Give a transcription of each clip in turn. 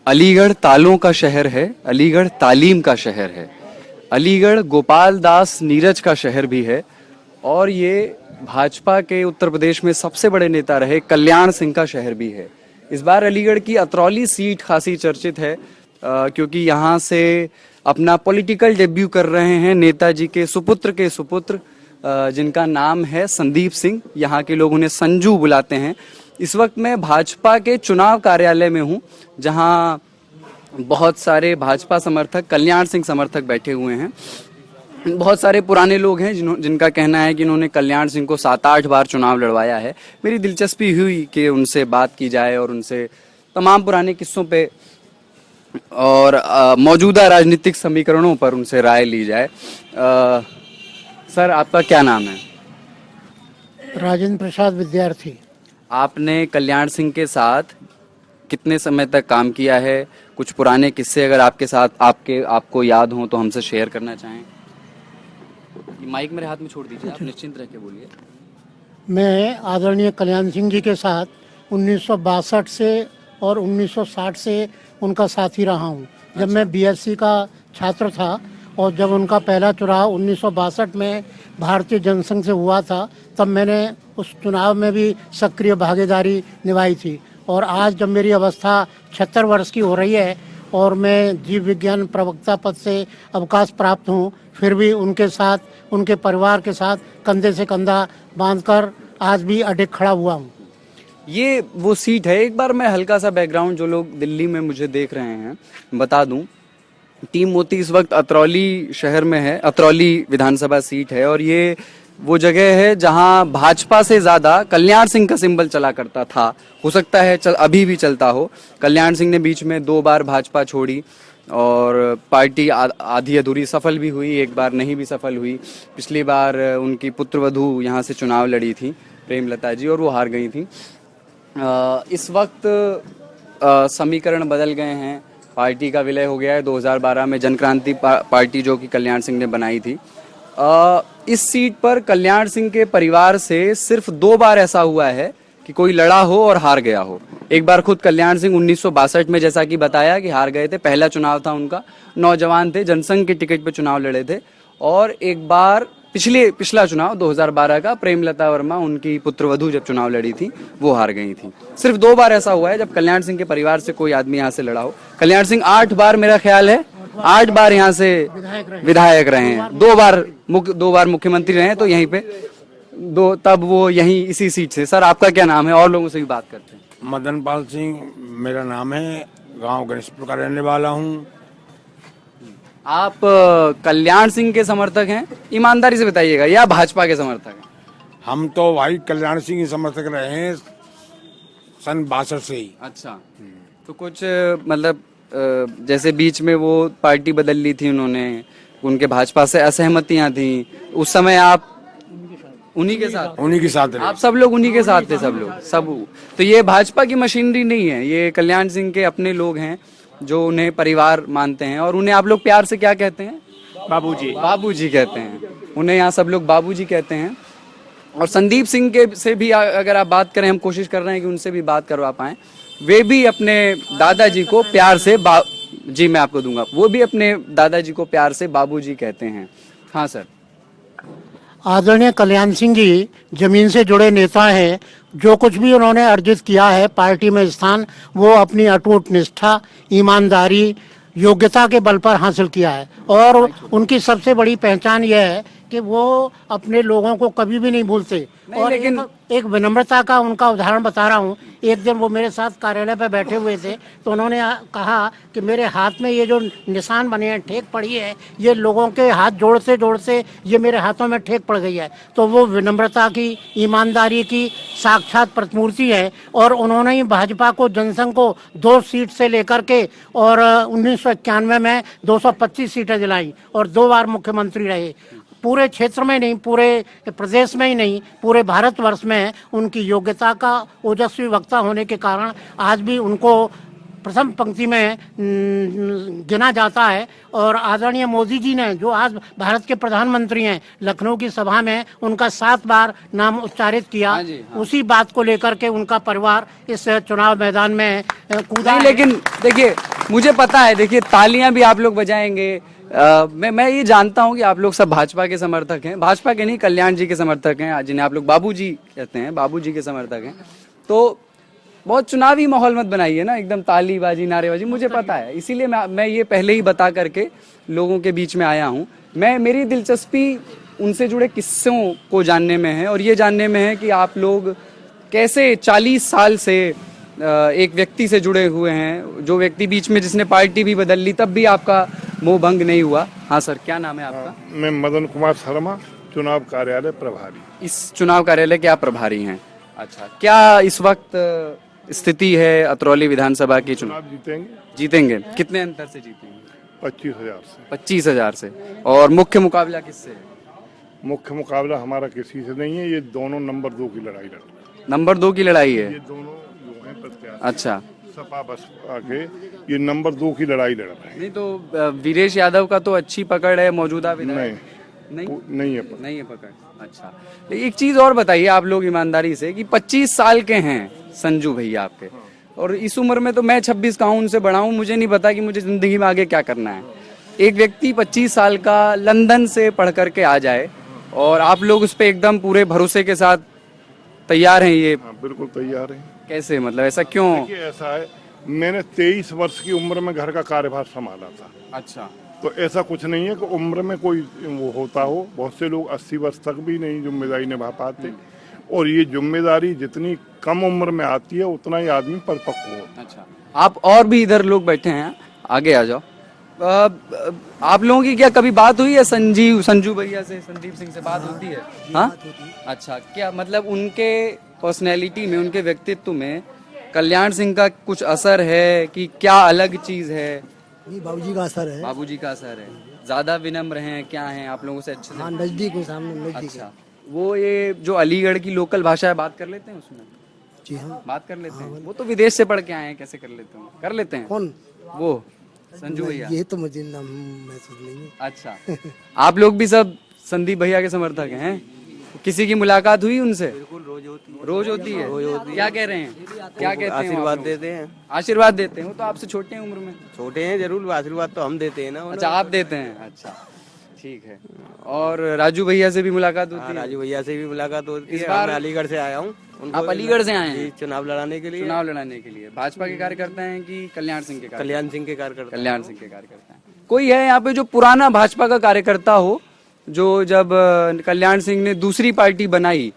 अलीगढ़ तालों का शहर है, अलीगढ़ तालीम का शहर है, अलीगढ़ गोपाल दास नीरज का शहर भी है और ये भाजपा के उत्तर प्रदेश में सबसे बड़े नेता रहे कल्याण सिंह का शहर भी है। इस बार अलीगढ़ की अतरौली सीट खासी चर्चित है क्योंकि यहाँ से अपना पॉलिटिकल डेब्यू कर रहे हैं नेताजी के सुपुत्र जिनका नाम है संदीप सिंह। यहाँ के लोग उन्हें संजू बुलाते हैं। इस वक्त मैं भाजपा के चुनाव कार्यालय में हूँ जहाँ बहुत सारे भाजपा समर्थक, कल्याण सिंह समर्थक बैठे हुए हैं। बहुत सारे पुराने लोग हैं जिनका कहना है कि इन्होंने कल्याण सिंह को 7-8 बार चुनाव लड़वाया है। मेरी दिलचस्पी हुई कि उनसे बात की जाए और उनसे तमाम पुराने किस्सों पे और मौजूदा राजनीतिक समीकरणों पर उनसे राय ली जाए। सर, आपका क्या नाम है? राजेंद्र प्रसाद विद्यार्थी। आपने कल्याण सिंह के साथ कितने समय तक काम किया है? कुछ पुराने किस्से अगर आपके साथ आपको याद हो तो हमसे शेयर करना चाहें। माइक मेरे हाथ में छोड़ दीजिए, आप निश्चिंत रह के बोलिए। मैं आदरणीय कल्याण सिंह जी के साथ 1962 से और 1960 से उनका साथी रहा हूँ। जब मैं बीएससी का छात्र था और जब उनका पहला चुनाव 1962 में भारतीय जनसंघ से हुआ था तब मैंने उस चुनाव में भी सक्रिय भागीदारी निभाई थी। और आज जब मेरी अवस्था 76 वर्ष की हो रही है और मैं जीव विज्ञान प्रवक्ता पद से अवकाश प्राप्त हूँ, फिर भी उनके साथ, उनके परिवार के साथ कंधे से कंधा बांधकर आज भी अडिग खड़ा हुआ हूँ। ये वो सीट है। एक बार मैं हल्का सा बैकग्राउंड, जो लोग दिल्ली में मुझे देख रहे हैं, बता दूं। टीम मोती इस वक्त अतरौली शहर में है। अतरौली विधानसभा सीट है और ये वो जगह है जहां भाजपा से ज्यादा कल्याण सिंह का सिंबल चला करता था। हो सकता है अभी भी चलता हो। कल्याण सिंह ने बीच में 2 बार भाजपा छोड़ी और पार्टी आधी अधूरी सफल भी हुई, एक बार नहीं भी सफल हुई। पिछली बार उनकी पुत्रवधू यहाँ से चुनाव लड़ी थी, प्रेमलता जी, और वो हार गई थी। इस वक्त समीकरण बदल गए हैं। पार्टी का विलय हो गया है 2012 में। जनक्रांति पार्टी जो कि कल्याण सिंह ने बनाई थी। इस सीट पर कल्याण सिंह के परिवार से सिर्फ 2 बार ऐसा हुआ है कि कोई लड़ा हो और हार गया हो। एक बार खुद कल्याण सिंह 1962 में, जैसा कि बताया, कि हार गए थे। पहला चुनाव था उनका, नौजवान थे, जनसंघ के टिकट पे चुनाव लड़े थे। और एक बार पिछला चुनाव 2012 का, प्रेमलता वर्मा, उनकी पुत्रवधू, जब चुनाव लड़ी थी वो हार गई थी। सिर्फ 2 बार ऐसा हुआ है जब कल्याण सिंह के परिवार से कोई आदमी यहाँ से लड़ा हो। कल्याण सिंह 8 बार, मेरा ख्याल है 8 बार यहाँ से विधायक रहे हैं। 2 बार मुख्यमंत्री रहे हैं, तो यहीं पे तब वो यहीं इसी सीट से। सर, आपका क्या नाम है? और लोगों से भी बात करते हैं। मदन पाल सिंह मेरा नाम है, गांव गणेशपुर का रहने वाला हूँ। आप कल्याण सिंह के समर्थक हैं, ईमानदारी से बताइएगा, या भाजपा के समर्थक हैं? हम तो भाई कल्याण सिंह के समर्थक रहे हैं सन 62 से ही। अच्छा, तो कुछ मतलब जैसे बीच में वो पार्टी बदल ली थी उन्होंने, उनके भाजपा से असहमतियां थी, उस समय आप उन्हीं के साथ रहे। आप सब लोग उन्हीं के साथ थे, सब। तो ये भाजपा की मशीनरी नहीं है, ये कल्याण सिंह के अपने लोग हैं जो उन्हें परिवार मानते हैं। और उन्हें आप लोग प्यार से क्या कहते हैं? बाबूजी कहते हैं। उन्हें यहाँ सब लोग बाबूजी कहते हैं। और संदीप सिंह के से भी अगर आप बात करें, हम कोशिश कर रहे हैं कि उनसे भी बात करवा पाएं। वे भी अपने दादाजी को प्यार से जी मैं आपको दूंगा, वो भी अपने दादाजी को प्यार से बाबूजी कहते हैं। हाँ सर। आदरणीय कल्याण सिंह जी जमीन से जुड़े नेता हैं। जो कुछ भी उन्होंने अर्जित किया है पार्टी में स्थान, वो अपनी अटूट निष्ठा, ईमानदारी, योग्यता के बल पर हासिल किया है। और उनकी सबसे बड़ी पहचान यह है कि वो अपने लोगों को कभी भी नहीं भूलते। और लेकिन एक विनम्रता का उनका उदाहरण बता रहा हूँ। एक दिन वो मेरे साथ कार्यालय पर बैठे हुए थे तो उन्होंने कहा कि मेरे हाथ में ये जो निशान बने हैं, ठेक पड़ी है, ये लोगों के हाथ जोड़ते जोड़ते ये मेरे हाथों में ठेक पड़ गई है। तो वो विनम्रता की, ईमानदारी की साक्षात प्रतिमूर्ति है। और उन्होंने ही भाजपा को, जनसंघ को 2 सीट से लेकर के और 1991 में 225 सीटें दिलाई और 2 बार मुख्यमंत्री रहे। पूरे क्षेत्र में नहीं, पूरे प्रदेश में ही नहीं, पूरे भारतवर्ष में उनकी योग्यता का ओजस्वी वक्ता होने के कारण आज भी उनको प्रथम पंक्ति में गिना जाता है। और आदरणीय मोदी जी ने जो आज भारत के प्रधानमंत्री हैं, लखनऊ की सभा में उनका 7 बार नाम उच्चारित किया। हाँ जी, हाँ। उसी बात को लेकर के उनका परिवार इस चुनाव मैदान में कूदा नहीं, है। लेकिन देखिए मुझे पता है, देखिए तालियां भी आप लोग बजाएंगे। मैं ये जानता हूं कि आप लोग सब भाजपा के समर्थक हैं, भाजपा के नहीं, कल्याण जी के समर्थक हैं, जिन्हें आप लोग बाबूजी कहते हैं, बाबूजी के समर्थक हैं। तो बहुत चुनावी माहौल मत बनाइए ना, एकदम तालीबाजी नारेबाजी, मुझे पता है। इसीलिए मैं ये पहले ही बता करके लोगों के बीच में आया हूँ। मेरी दिलचस्पी उनसे जुड़े किस्सों को जानने में है, और ये जानने में है कि आप लोग कैसे 40 साल से एक व्यक्ति से जुड़े हुए हैं, जो व्यक्ति बीच में जिसने पार्टी भी बदल ली तब भी आपका मोह भंग नहीं हुआ। हाँ सर, क्या नाम है आपका? मैं मदन कुमार शर्मा, चुनाव कार्यालय प्रभारी। इस चुनाव कार्यालय के आप प्रभारी हैं। अच्छा, क्या इस वक्त स्थिति है अतरौली विधानसभा की? चुनाव जीतेंगे जीतेंगे? कितने अंतर से जीतेंगे? 25,000 से। 25,000 से। और मुख्य मुकाबला किससे है? मुख्य मुकाबला हमारा किसी से नहीं है, ये दोनों नंबर 2 की लड़ाई लड़ रहे हैं। नंबर 2 की लड़ाई है? ये दोनों जो हैं प्रत्याशी, अच्छा, सपा बसपा के, ये नंबर 2 की लड़ाई लड़ रहे हैं। नहीं तो वीरेश यादव का तो अच्छी पकड़ है मौजूदा विधायक। नहीं नहीं है नहीं है पकड़। अच्छा, लेकिन एक चीज और बताइए आप लोग ईमानदारी से कि 25 साल के हैं संजू भैया आपके, और इस उम्र में तो मैं 26 का हूँ, उनसे बड़ा हूँ, मुझे नहीं पता कि मुझे जिंदगी में आगे क्या करना है। एक व्यक्ति 25 साल का लंदन से पढ़ करके आ जाए और आप लोग उस पर एकदम पूरे भरोसे के साथ तैयार हैं। ये बिल्कुल तैयार है। कैसे, मतलब ऐसा क्यों? देखिए ऐसा है, मैंने 23 वर्ष की उम्र में घर का कार्यभार संभाला था। अच्छा, तो ऐसा कुछ नहीं है कि उम्र में कोई वो होता हो। बहुत से लोग 80 वर्ष तक भी नहीं जिम्मेदारी निभा पाते, और ये जिम्मेदारी जितनी कम उम्र में आती है उतना ही आदमी परिपक्व होता है। अच्छा, आप और भी इधर लोग बैठे हैं, आगे आ जाओ। आप लोगों की क्या कभी बात हुई है संजू भैया से, संदीप सिंह से बात होती है? हाँ, अच्छा, क्या मतलब उनके पर्सनैलिटी में, उनके व्यक्तित्व में कल्याण सिंह का कुछ असर है कि क्या अलग चीज है? नहीं, बाबूजी का असर है। बाबूजी का असर है। ज्यादा विनम्र हैं, क्या हैं आप लोगों से अच्छे से? हाँ, नजदीक हूँ, सामने नजदीक है। अच्छा, वो ये जो अलीगढ़ की लोकल भाषा है, बात कर लेते हैं उसमें? जी हाँ। बात कर लेते हैं? वो तो विदेश से पढ़ के आए हैं, कैसे कर लेते हैं? कर लेते हैं? कौन? वो संजू भैया। ये तो मुझे नाम महसूस नहीं है। अच्छा, आप लोग भी सब संदीप भैया के समर्थक हैं? किसी की मुलाकात हुई उनसे? बिल्कुल, रोज होती है। क्या कह रहे हैं, क्या कहते हैं? आशीर्वाद देते हैं। आशीर्वाद देते हैं? वो तो आपसे छोटे हैं उम्र में। छोटे हैं जरूर, आशीर्वाद तो हम देते हैं ना। अच्छा, आप देते हैं? अच्छा, ठीक है। और राजू भैया से भी मुलाकात होती है? राजू भैया से भी मुलाकात होती इस है। बार मैं अलीगढ़ से आया हूँ। आप अलीगढ़ से आए हैं चुनाव लड़ाने के लिए? चुनाव लड़ाने के लिए। भाजपा के कार्यकर्ता हैं कि कल्याण सिंह के? कल्याण सिंह के कार्यकर्ता। कल्याण सिंह के कार्यकर्ता हैं। कोई है यहाँ पे जो पुराना भाजपा का कार्यकर्ता हो, जो जब कल्याण सिंह ने दूसरी पार्टी बनाई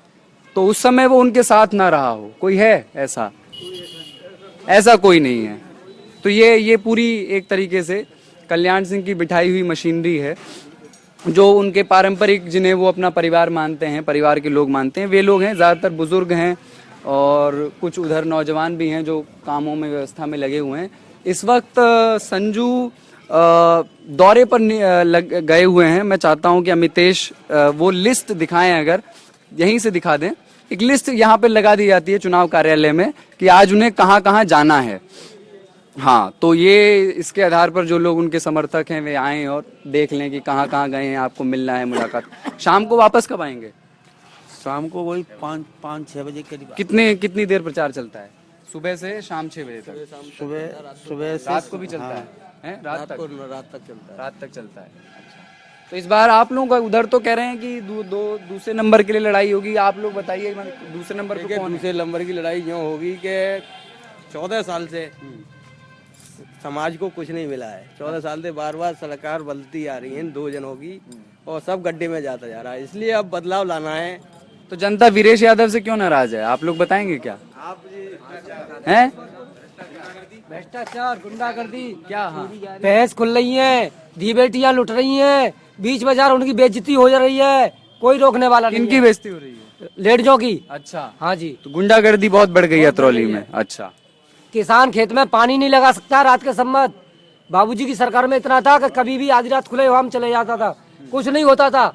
तो उस समय वो उनके साथ ना रहा हो? कोई है ऐसा? ऐसा कोई नहीं है। तो ये पूरी एक तरीके से कल्याण सिंह की बिठाई हुई मशीनरी है, जो उनके पारंपरिक, जिन्हें वो अपना परिवार मानते हैं, परिवार के लोग मानते हैं, वे लोग हैं। ज़्यादातर बुजुर्ग हैं और कुछ उधर नौजवान भी हैं जो कामों में, व्यवस्था में लगे हुए हैं। इस वक्त संजू दौरे पर गए हुए हैं। मैं चाहता हूं कि अमितेश वो लिस्ट दिखाएं, अगर यहीं से दिखा दें। एक लिस्ट यहाँ पे लगा दी जाती है चुनाव कार्यालय में कि आज उन्हें कहाँ कहाँ जाना है। हाँ, तो ये इसके आधार पर जो लोग उनके समर्थक हैं वे आएं और देख लें कि कहाँ कहाँ गए हैं, आपको मिलना है, मुलाकात। शाम को वापस कब आएंगे? शाम को वही 5-6 बजे करीब। कितनी देर प्रचार चलता है? सुबह से शाम 6 बजे तक? सुबह से रात को भी चलता हाँ। है? रात तक चलता है। रात तक चलता है। अच्छा, तो इस बार आप लोगों का उधर तो कह रहे हैं कि दूसरे नंबर के लिए लड़ाई होगी। आप लोग बताइए दूसरे नंबर पे कौन है? दूसरे नंबर की लड़ाई यूँ होगी कि 14 साल से समाज को कुछ नहीं मिला है। 14 साल से बार बार सरकार बदलती आ रही है, 2 जनों की, और सब गड्ढे में जाता जा रहा है। इसलिए अब बदलाव लाना है। तो जनता वीरेश यादव से क्यों नाराज है? आप लोग बताएंगे क्या? हैं? भ्रष्टाचार, गुंडागर्दी, क्या? हाँ, भैंस खुल रही है, धी बेटियां लुट रही हैं, बीच बाजार उनकी बेइज्जती हो जा रही है, कोई रोकने वाला नहीं किनकी है। बेइज्जती हो रही है? लेडीजों की। अच्छा, हाँ जी। तो गुंडागर्दी बहुत बढ़ गई है अतरौली में। अच्छा, किसान खेत में पानी नहीं लगा सकता रात के सम्मत। बाबूजी की सरकार में इतना था कि कभी भी आधी रात खुले हम चले जाता था, कुछ नहीं होता था।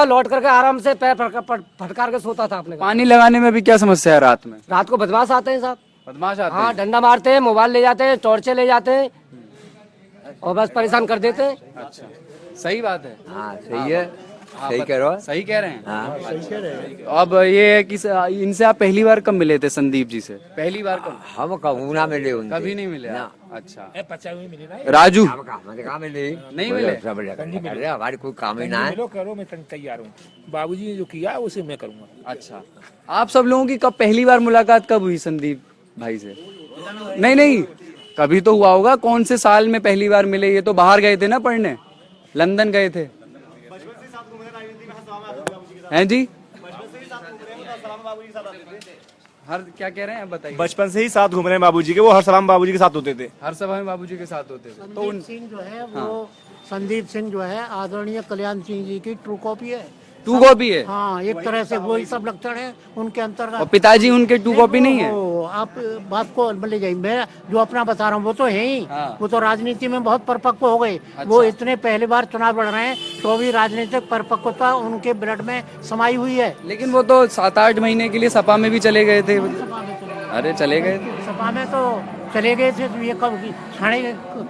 लौट करके आराम से पैर फटकार के सोता था अपने घर। पानी लगाने में भी क्या समस्या है रात में? रात को बदमाश आते हैं साहब। बदमाश आते हाँ, हैं। डंडा मारते हैं, मोबाइल ले जाते हैं, टॉर्चे ले जाते हैं और बस परेशान कर देते हैं। अच्छा, सही बात है। हाँ सही है, आप सही कह रहे हो। सही कह रहे हैं। हाँ तो अब ये है कि इनसे आप पहली बार कब मिले थे, संदीप जी से? पहली बार कब? हम कभी ना मिले उनसे। कभी नहीं मिले ना। आप? अच्छा, राजू हम कहाँ मिले? नहीं मिले? सब अरे हमारी कोई काम ही ना है। करो, मैं तैयार हूँ। बाबूजी ने जो किया उसे मैं करूँगा। अच्छा, आप सब लोगों की कब पहली बार मुलाकात कब हुई संदीप भाई से? नहीं नहीं, कभी तो हुआ होगा। कौन से साल में पहली बार मिले? ये तो बाहर गए थे ना पढ़ने, लंदन गए थे। हैं जी? हर क्या कह रहे हैं आप बताइए। बचपन से ही साथ घूम रहे हैं बाबूजी के, वो हर सलाम बाबूजी के साथ होते थे। हर सभा में बाबूजी के साथ होते थे। तो उन सिंह जो है वो संदीप सिंह जो है आदरणीय कल्याण सिंह जी की ट्रू कॉपी है। टू कॉपी है? हाँ, एक तरह से वही सब लक्षण है उनके और अंतर्गत। पिताजी उनके टू कॉपी नहीं है? वो आप बात को ले जाइए, मैं जो अपना बता रहा हूँ वो तो है ही। हाँ। वो तो राजनीति में बहुत परिपक्व हो गए। वो इतने पहली बार चुनाव लड़ रहे हैं तो भी राजनीतिक परिपक्वता उनके ब्लड में समाई हुई है। लेकिन वो तो 7-8 महीने के लिए सपा में भी चले गए थे। अरे चले गए थे। सपा में तो चले गए थे, तो ये कब क्षणिक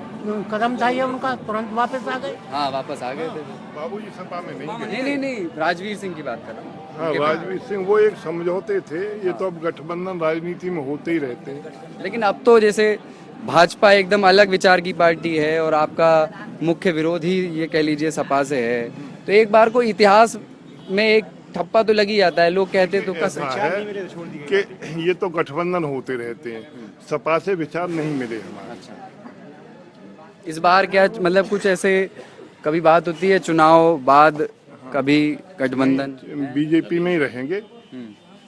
कदम था ये उनका, तुरंत वापस आ गए। हाँ, वापस आ गए थे। बाबूजी सपा में नहीं गए। नहीं नहीं नहीं, राजवीर सिंह की बात कर रहा हूँ। हाँ, राजवीर सिंह वो एक समझौते थे। ये तो अब गठबंधन राजनीति में होते ही रहते हैं। लेकिन अब तो जैसे भाजपा एकदम अलग विचार की पार्टी है और आपका मुख्य विरोधी ये कह लीजिए सपा से है, तो एक बार को इतिहास में एक ठप्पा तो लगी जाता है। लोग कहते तो ऐसा है कि ये तो गठबंधन होते रहते हैं, सपा से विचार नहीं मिले हमारे। इस बार क्या मतलब कुछ ऐसे कभी बात होती है चुनाव बाद, कभी गठबंधन? बीजेपी में ही रहेंगे।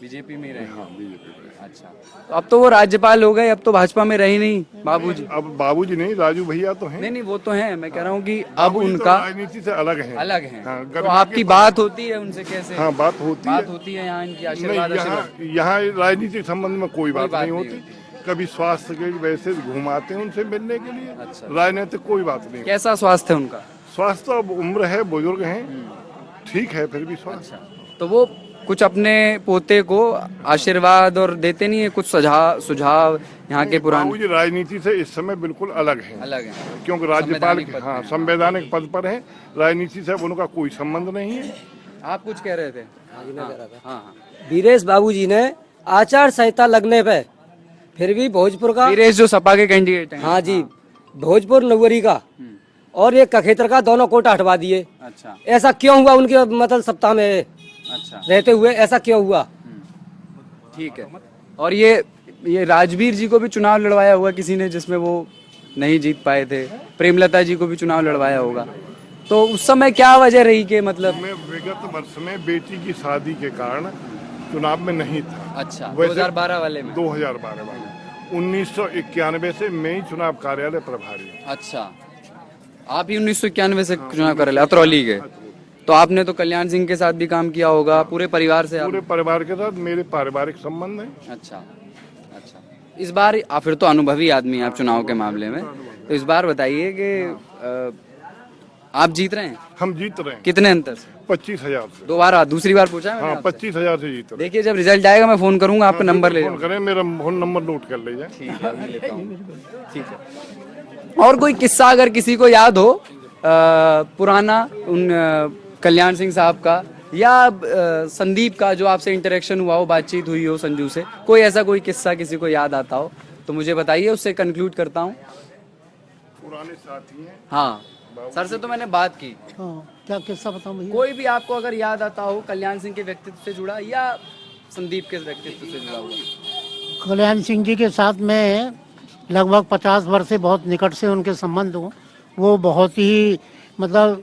बीजेपी में ही रहेंगे। हाँ, बीजेपी में। अच्छा, तो अब तो वो राज्यपाल हो गए, अब तो भाजपा में रही नहीं बाबूजी। अब बाबूजी नहीं, राजू भैया तो हैं। नहीं नहीं, वो तो हैं। मैं कह रहा हूँ कि अब बाबूजी तो उनका राजनीति से अलग है। अलग है। हाँ, तो गर्मी आपकी के बात होती है उनसे कैसे? हाँ, बात होती है यहाँ इनकी नहीं, आशीर्वाद यहाँ यहाँ राजनीतिक संबंध में कोई बात बात नहीं नहीं होती। कभी स्वास्थ्य के वैसे घुमाते हैं उनसे मिलने के लिए। राजनीतिक कोई बात नहीं। कैसा स्वास्थ्य है उनका? स्वास्थ्य अब उम्र है, बुजुर्ग हैं, ठीक है, फिर भी स्वास्थ्य। तो वो कुछ अपने पोते को आशीर्वाद और देते नहीं है, कुछ सुझाव यहाँ के पुराने? बाबूजी राजनीति से इस समय बिल्कुल अलग है। अलग है क्योंकि राज्यपाल संवैधानिक पद हाँ पे। संवैधानिक पद पर है, राजनीति से अब उनका कोई संबंध नहीं है। आप कुछ कह रहे थे? हाँ, वीरेश बाबूजी ने आचार संहिता लगने पे फिर भी भोजपुर का, वीरेश जो सपा के कैंडिडेट हैं। हाँ जी, भोजपुर नवरी का और ये कखेतर का दोनों कोटा हटवा दिए। अच्छा ऐसा क्यों हुआ उनके मतलब सत्ता में अच्छा, रहते हुए? ऐसा क्यों हुआ? ठीक है। और ये राजवीर जी को भी चुनाव लड़वाया हुआ किसी ने, जिसमें वो नहीं जीत पाए थे। प्रेमलता जी को भी चुनाव लड़वाया होगा, तो उस समय क्या वजह रही कि मतलब? मैं विगत वर्ष में बेटी की शादी के कारण चुनाव में नहीं था। अच्छा, वैसे 2012 वाले में? 2012 वाले 1991 से मैं ही चुनाव कार्यालय प्रभारी हूँ। अच्छा, आप ही 1991 से चुनाव कर रहे अतरौली के? तो आपने तो कल्याण सिंह के साथ भी काम किया होगा, पूरे परिवार से? पूरे परिवार के साथ मेरे पारिवारिक संबंध है। अच्छा अच्छा। इस बार आप फिर तो अनुभवी आदमी हैं आप चुनाव के मामले में, तो इस बार बताइए कि आप जीत रहे हैं? हम जीत रहे हैं। कितने अंतर से? 25,000 से। दोबारा दूसरी बार पूछा है मैंने हाँ, आपसे? 25,000 से जीत रहे हैं। देखिए, जब रिजल्ट आएगा मैं फोन करूंगा, आपका नंबर ले फोन करें, मेरा फोन नंबर नोट कर लीजिए। ठीक है, अभी लेता हूँ। ठीक है। और कोई किस्सा अगर किसी को याद हो पुराना उन कल्याण सिंह साहब का या संदीप का, जो आपसे इंटरेक्शन हुआ हो, बातचीत हुई हो संजू से, कोई ऐसा कोई किस्सा किसी को याद आता हो तो मुझे बताइए, उससे कंक्लूड करता हूँ। पुराने साथी हैं। हाँ, सर से तो मैंने बात की। हाँ, क्या किस्सा बताऊं भैया? कोई भी आपको अगर याद आता हो कल्याण सिंह के व्यक्तित्व से जुड़ा या संदीप के व्यक्तित्व से जुड़ा हुआ? कल्याण सिंह जी के साथ में लगभग 50 वर्ष से बहुत निकट से उनके संबंध हों। वो बहुत ही मतलब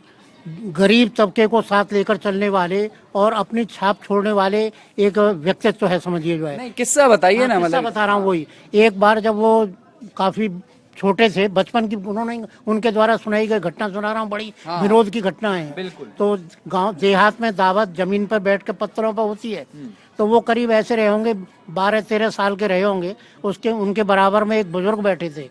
गरीब तबके को साथ लेकर चलने वाले और अपनी छाप छोड़ने वाले एक व्यक्तित्व है, समझिए जो है। नहीं, किस्सा बताइए ना। किस्सा मतलब बता रहा हूँ वही। एक बार जब वो काफी छोटे थे, बचपन की उन्होंने उनके द्वारा सुनाई गई घटना सुना रहा हूँ, बड़ी विनोद की घटना है। बिल्कुल। तो गांव देहात में दावत जमीन पर बैठ के पत्थरों पर होती है, तो वो करीब ऐसे रहे होंगे, 12-13 साल के रहे होंगे। उसके उनके बराबर में एक बुजुर्ग बैठे थे।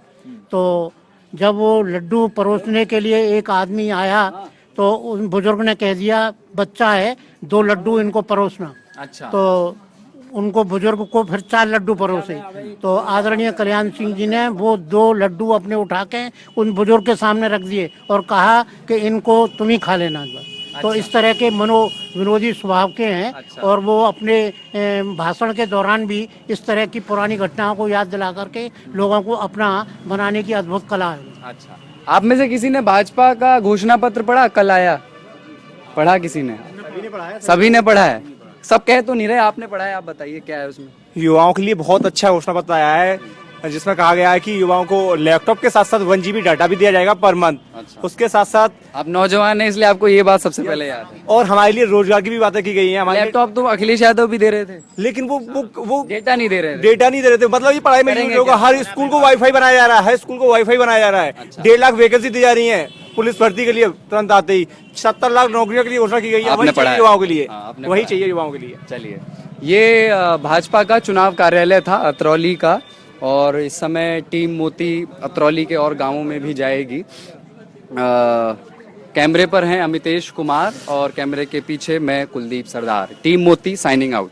तो जब वो लड्डू परोसने के लिए एक आदमी आया तो उन बुजुर्ग ने कह दिया, बच्चा है, 2 लड्डू इनको परोसना। अच्छा। तो उनको बुजुर्ग को फिर 4 लड्डू परोसे। तो आदरणीय कल्याण सिंह जी ने वो 2 लड्डू अपने उठा के उन बुजुर्ग के सामने रख दिए और कहा कि इनको तुम ही खा लेना बस। तो इस तरह के विरोधी स्वभाव के हैं। और वो अपने भाषण के दौरान भी इस तरह की पुरानी घटनाओं को याद दिला करके लोगों को अपना बनाने की अद्भुत कला है। अच्छा, आप में से किसी ने भाजपा का घोषणा पत्र पढ़ा? कल आया, पढ़ा किसी ने? सभी ने पढ़ा है। सब कह तो नहीं रहे, आपने पढ़ा है, आप बताइए क्या है उसमें। युवाओं के लिए बहुत अच्छा घोषणा पत्र आया है, जिसमें कहा गया है कि युवाओं को लैपटॉप के साथ साथ 1 GB डाटा भी दिया जाएगा पर मंथ। उसके साथ साथ आप नौजवान हैं इसलिए आपको ये बात सबसे पहले याद है। और हमारे लिए रोजगार की भी बातें की गई हैं। हमारे लैपटॉप तो अखिलेश यादव भी दे रहे थे, लेकिन वो डेटा नहीं दे रहे थे। डेटा नहीं दे रहे थे। मतलब ये पढ़ाई में यूज होगा। हर स्कूल को वाईफाई बनाया जा रहा है, हर स्कूल को वाईफाई बनाया जा रहा है। 1.5 लाख वैकेंसी दी जा रही है पुलिस भर्ती के लिए तुरंत आते ही। 70 लाख नौकरियों के लिए घोषणा की गई है। आपने पढ़ा है? युवाओं के लिए आपने वही पढ़ा चाहिए युवाओं के लिए। चलिए, ये भाजपा का चुनाव कार्यालय था अतरौली का, और इस समय टीम मोती अतरौली के और गांवों में भी जाएगी। कैमरे पर हैं अमितेश कुमार और कैमरे के पीछे मैं कुलदीप सरदार। टीम मोती साइनिंग आउट।